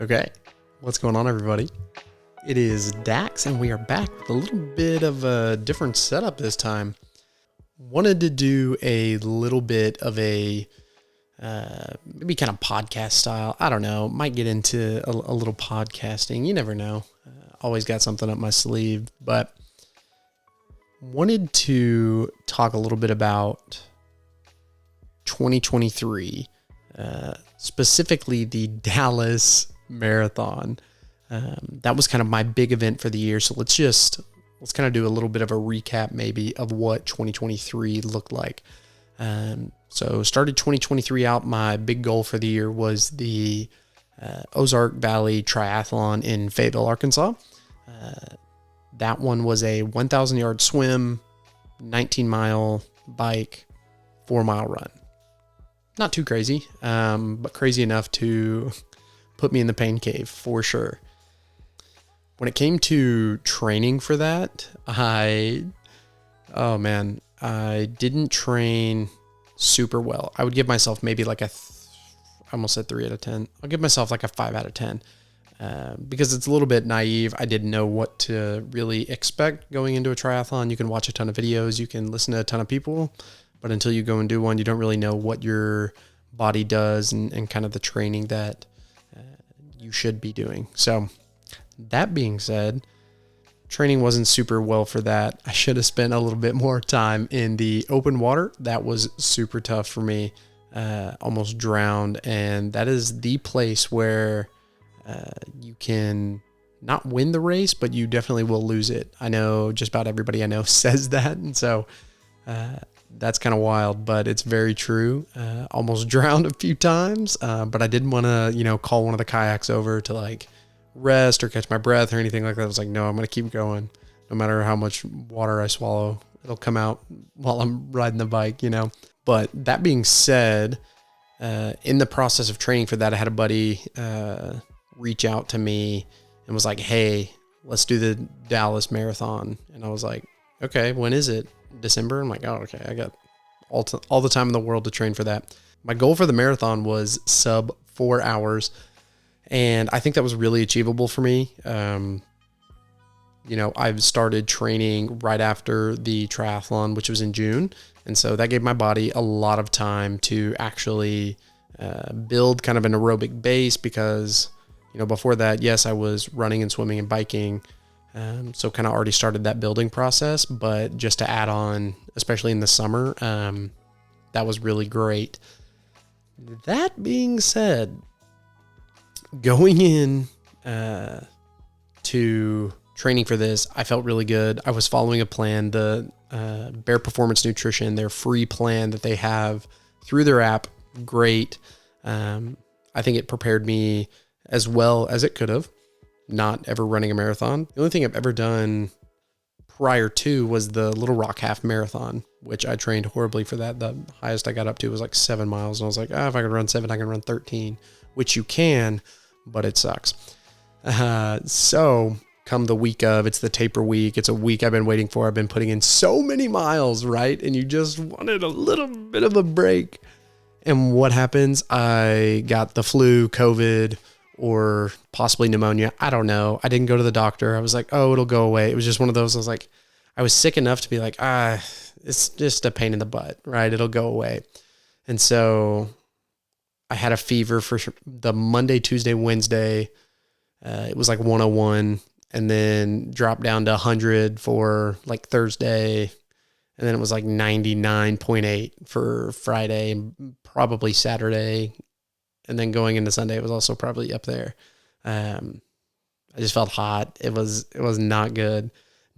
Okay, what's going on, everybody? It is Dax, and we are back with a little bit of a different setup this time. Wanted to do a little bit of a maybe kind of podcast style. I don't know. Might get into a little podcasting. You never know. Always got something up my sleeve, but wanted to talk a little bit about 2023, specifically the Dallas Marathon. That was kind of my big event for the year. So let's kind of do a little bit of a recap maybe of what 2023 looked like. So started 2023 out. My big goal for the year was the Ozark Valley Triathlon in Fayetteville, Arkansas. That one was a 1,000 yard swim, 19 mile bike, 4 mile run. Not too crazy, but crazy enough to put me in the pain cave for sure. When it came to training for that, I didn't train super well. I would give myself maybe like I almost said 3 out of 10. I'll give myself like a 5 out of 10 because it's a little bit naive. I didn't know what to really expect going into a triathlon. You can watch a ton of videos, you can listen to a ton of people, but until you go and do one, you don't really know what your body does and kind of the training that you should be doing. So that being said, training wasn't super well for that. I should have spent a little bit more time in the open water. That was super tough for me. Almost drowned. And that is the place where you can not win the race, but you definitely will lose it. I know just about everybody I know says that. And so that's kind of wild, but it's very true. Almost drowned a few times, but I didn't want to, call one of the kayaks over to like rest or catch my breath or anything like that. I was like, no, I'm going to keep going. No matter how much water I swallow, it'll come out while I'm riding the bike, But that being said, in the process of training for that, I had a buddy reach out to me and was like, hey, let's do the Dallas Marathon. And I was like, okay, when is it? December? I'm like, oh, okay. I got all the time in the world to train for that. My goal for the marathon was sub 4 hours. And I think that was really achievable for me. I've started training right after the triathlon, which was in June. And so that gave my body a lot of time to actually build kind of an aerobic base because, before that, yes, I was running and swimming and biking. So kind of already started that building process, but just to add on, especially in the summer, that was really great. That being said, going in to training for this, I felt really good. I was following a plan, the Bear Performance Nutrition, their free plan that they have through their app. Great. I think it prepared me as well as it could have. Not ever running a marathon. The only thing I've ever done prior to was the Little Rock Half Marathon, which I trained horribly for that. The highest I got up to was like 7 miles. And I was like, if I can run 7, I can run 13, which you can, but it sucks. So come the week of, it's the taper week. It's a week I've been waiting for. I've been putting in so many miles, right? And you just wanted a little bit of a break. And what happens? I got the flu, COVID, or possibly pneumonia. I don't know. I didn't go to the doctor. I was like, oh, it'll go away. It was just one of those. I was like, I was sick enough to be like, it's just a pain in the butt, right? It'll go away. And so I had a fever for the Monday, Tuesday, Wednesday. It was like 101 and then dropped down to 100 for like Thursday. And then it was like 99.8 for Friday and probably Saturday. And then going into Sunday, it was also probably up there. I just felt hot. It was not good.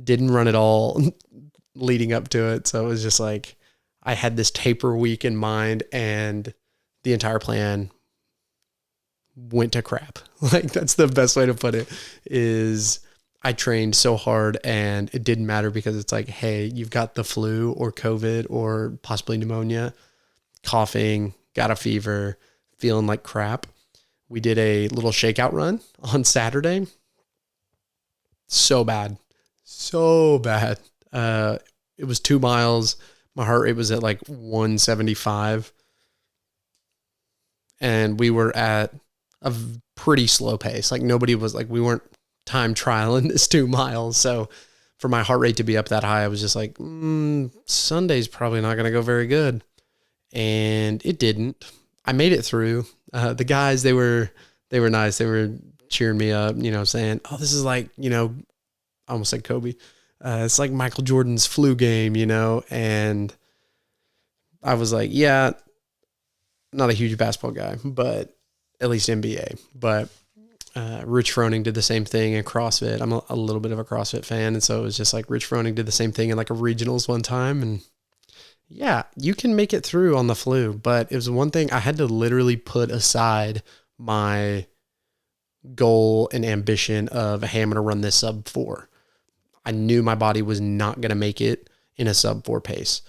Didn't run at all leading up to it. So it was just like, I had this taper week in mind and the entire plan went to crap. Like that's the best way to put it is I trained so hard and it didn't matter because it's like, hey, you've got the flu or COVID or possibly pneumonia, coughing, got a fever, feeling like crap. We did a little shakeout run on Saturday. So bad. It was 2 miles. My heart rate was at like 175. And we were at a pretty slow pace. Like nobody was like, we weren't time trialing this 2 miles. So for my heart rate to be up that high, I was just like, Sunday's probably not going to go very good. And it didn't. I made it through. The guys, they were nice. They were cheering me up, saying, oh, this is like, I almost said Kobe. It's like Michael Jordan's flu game, and I was like, yeah, not a huge basketball guy, but at least NBA. But Rich Froning did the same thing in CrossFit. I'm a little bit of a CrossFit fan, and so it was just like Rich Froning did the same thing in like a regionals one time, and yeah, you can make it through on the flu. But it was one thing I had to literally put aside my goal and ambition of, hey, I'm going to run this sub 4. I knew my body was not going to make it in a sub 4 pace.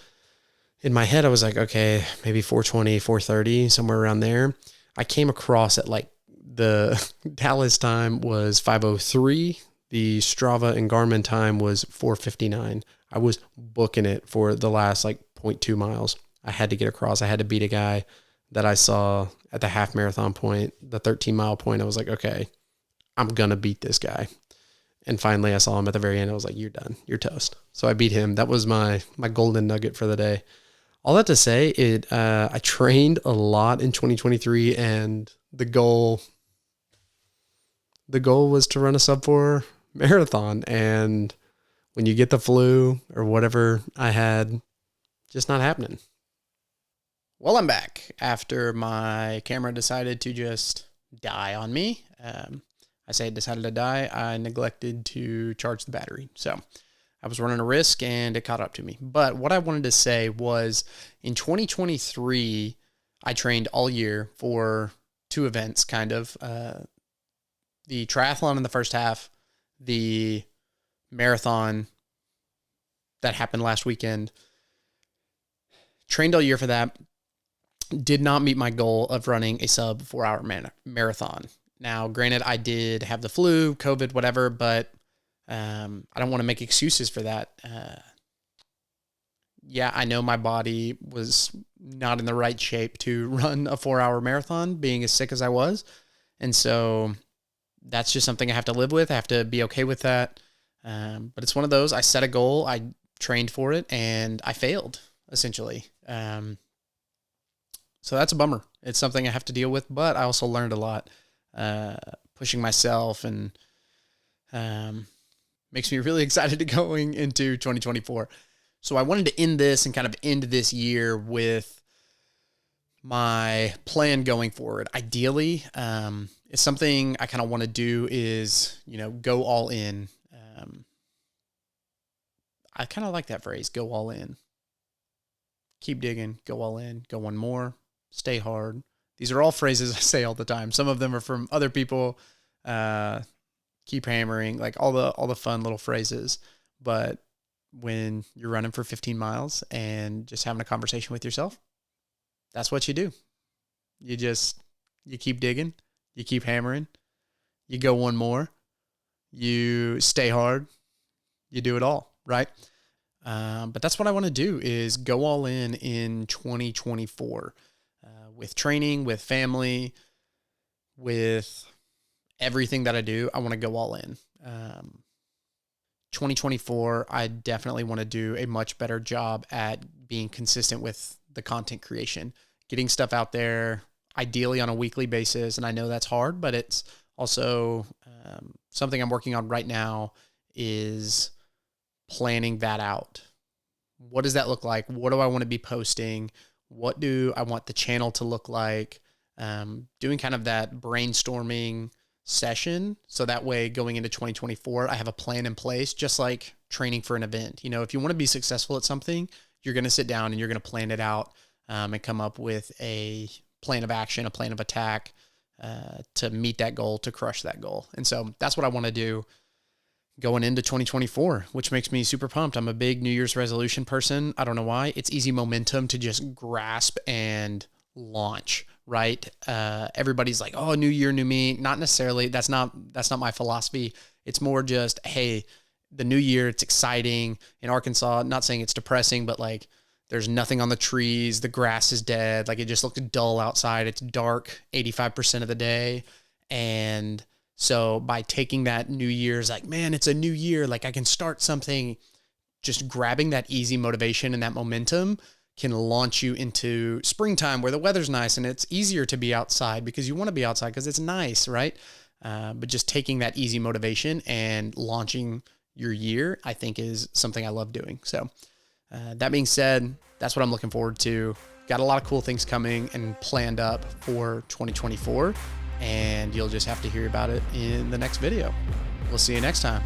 In my head, I was like, okay, maybe 420, 430, somewhere around there. I came across at like the Dallas time was 5:03. The Strava and Garmin time was 4:59. I was booking it for the last like 0.2 miles. I had to get across. I had to beat a guy that I saw at the half marathon point, the 13-mile point. I was like, okay, I'm going to beat this guy. And finally I saw him at the very end. I was like, you're done. You're toast. So I beat him. That was my golden nugget for the day. All that to say, I trained a lot in 2023, and the goal was to run a sub 4 marathon. And when you get the flu or whatever I had, just not happening. Well, I'm back after my camera decided to just die on me. I say it decided to die. I neglected to charge the battery. So I was running a risk and it caught up to me. But what I wanted to say was in 2023, I trained all year for 2 events, kind of. The triathlon in the first half, the marathon that happened last weekend. Trained all year for that. Did not meet my goal of running a sub 4-hour marathon. Now, granted, I did have the flu, COVID, whatever, but I don't want to make excuses for that. Yeah, I know my body was not in the right shape to run a 4-hour marathon, being as sick as I was. And so that's just something I have to live with. I have to be okay with that. But it's one of those, I set a goal, I trained for it, and I failed, essentially. So that's a bummer. It's something I have to deal with, but I also learned a lot, pushing myself, and makes me really excited to going into 2024. So I wanted to end this and kind of end this year with my plan going forward. Ideally, it's something I kind of want to do is, go all in. I kind of like that phrase, go all in. Keep digging, go all in, go one more, stay hard. These are all phrases I say all the time. Some of them are from other people. Keep hammering, like all the fun little phrases. But when you're running for 15 miles and just having a conversation with yourself, that's what you do. You keep digging, you keep hammering, you go one more, you stay hard, you do it all, right? But that's what I want to do is go all in 2024 with training, with family, with everything that I do. I want to go all in. 2024, I definitely want to do a much better job at being consistent with the content creation, getting stuff out there, ideally on a weekly basis. And I know that's hard, but it's also something I'm working on right now is planning that out. What does that look like? What do I want to be posting? What do I want the channel to look like? Doing kind of that brainstorming session. So that way going into 2024, I have a plan in place, just like training for an event. If you want to be successful at something, you're going to sit down and you're going to plan it out and come up with a plan of action, a plan of attack to meet that goal, to crush that goal. And so that's what I want to do going into 2024, which makes me super pumped. I'm a big New Year's resolution person. I don't know why. It's easy momentum to just grasp and launch, right? Everybody's like, oh, new year, new me. Not necessarily. That's not my philosophy. It's more just, hey, the new year, it's exciting. In Arkansas, not saying it's depressing, but like there's nothing on the trees. The grass is dead. Like it just looks dull outside. It's dark 85% of the day. And so by taking that New Year's, like, man, it's a new year, like I can start something, just grabbing that easy motivation and that momentum can launch you into springtime where the weather's nice and it's easier to be outside because you want to be outside because it's nice, right? But just taking that easy motivation and launching your year, I think is something I love doing. So that being said, that's what I'm looking forward to. Got a lot of cool things coming and planned up for 2024, and you'll just have to hear about it in the next video. We'll see you next time.